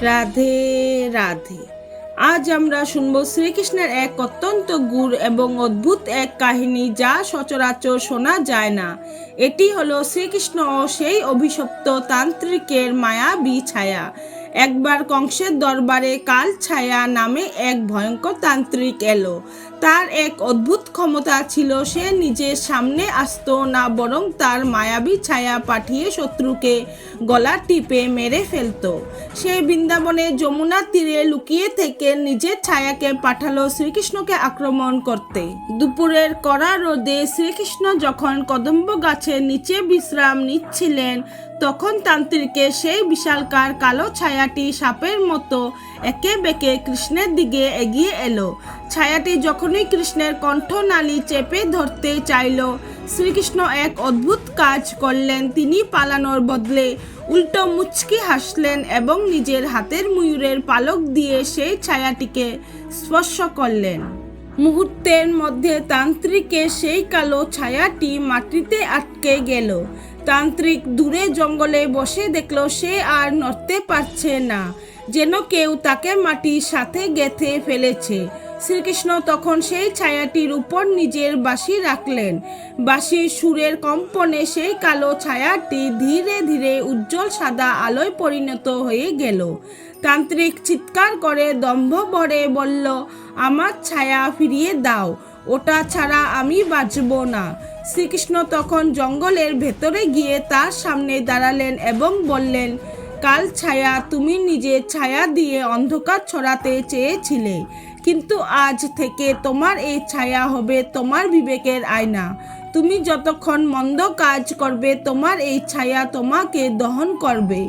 রাধে রাধে। আজ আমরা শুনব শ্রীকৃষ্ণের এক অত্যন্ত গূঢ় এবং অদ্ভুত এক কাহিনী, যা সচরাচর শোনা যায় না। এটি হলো শ্রীকৃষ্ণ ও সেই অভিশপ্ত তান্ত্রিকের মায়াবী ছায়া। একবার কংসের দরবারে কাল ছায়া নামে এক ভয়ঙ্কর তান্ত্রিক এলো। তার এক অদ্ভুত ক্ষমতা ছিল, সে নিজের সামনে আসতো না, বরং তার মায়াবী ছায়া পাঠিয়ে শত্রুকে গলা টিপে মেরে ফেলতো। সে বৃন্দাবনে যমুনা তীরে লুকিয়ে থেকে নিজের ছায়াকে পাঠালো শ্রীকৃষ্ণকে আক্রমণ করতে। দুপুরের কড়া রোদে শ্রীকৃষ্ণ যখন কদম্ব গাছের নিচে বিশ্রাম নিচ্ছিলেন, তখন তান্ত্রিকের সেই বিশালকার কালো ছায়াটি সাপের মতো একে বেঁকে কৃষ্ণের দিকে এগিয়ে এলো। ছায়াটি যখনই কৃষ্ণের কণ্ঠনালী চেপে ধরতে চাইল, শ্রীকৃষ্ণ এক অদ্ভুত কাজ করলেন। তিনি পালানোর বদলে উল্টো মুচকি হাসলেন এবং নিজের হাতের ময়ূরের পালক দিয়ে সেই ছায়াটিকে স্পর্শ করলেন। মুহূর্তের মধ্যে তান্ত্রিকের সেই কালো ছায়াটি মাটিতে আটকে গেল। তান্ত্রিক দূরে জঙ্গলে বসে দেখল সে আর নড়তে পারছে না, যেন কেউ তাকে মাটির সাথে গেঁথে ফেলেছে। শ্রীকৃষ্ণ তখন সেই ছায়াটির উপর নিজের বাঁশি রাখলেন। বাঁশির সুরের কম্পনে সেই কালো ছায়াটি ধীরে ধীরে উজ্জ্বল সাদা আলোয় পরিণত হয়ে গেল। তান্ত্রিক চিৎকার করে দম্ভ ভরে বলল, আমার ছায়া ফিরিয়ে দাও, ওটা ছাড়া আমি বাঁচব না। শ্রীকৃষ্ণ তখন জঙ্গলের ভেতরে গিয়ে তার সামনে দাঁড়ালেন এবং বললেন, কাল ছায়া, তুমি নিজের ছায়া দিয়ে অন্ধকার ছড়াতে চেয়েছিলে, কিন্তু আজ থেকে তোমার এই ছায়া হবে তোমার বিবেকের আয়না। তুমি যতক্ষণ মন্দ কাজ করবে, তোমার এই ছায়া তোমাকে দহন করবে,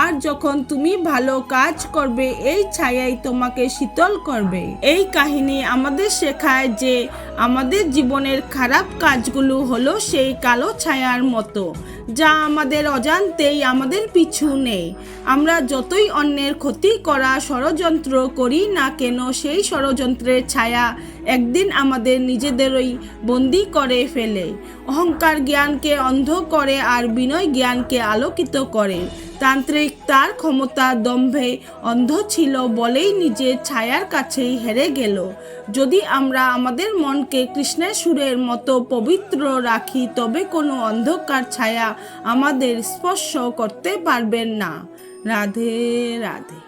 আর যখন তুমি ভালো কাজ করবে, এই ছায়াই তোমাকে শীতল করবে। এই কাহিনী আমাদের শেখায় যে আমাদের জীবনের খারাপ কাজগুলো হলো সেই কালো ছায়ার মতো, যা আমাদের অজান্তেই আমাদের পিছু নেয়। আমরা যতই অন্যের ক্ষতি করা ষড়যন্ত্র করি না কেন, সেই ষড়যন্ত্রের ছায়া একদিন আমাদের নিজেদেরই বন্দি করে ফেলে। অহংকার জ্ঞানকে অন্ধ করে আর বিনয় জ্ঞানকে আলোকিত করে। তান্ত্রিক তার ক্ষমতা দম্ভে অন্ধ ছিল বলেই নিজের ছায়ার কাছেই হেরে গেল। যদি আমরা আমাদের মনকে কৃষ্ণের সুরের মতো পবিত্র রাখি, তবে কোনো অন্ধকার ছায়া আমাদের স্পর্শ করতে পারবেন না। রাধে রাধে।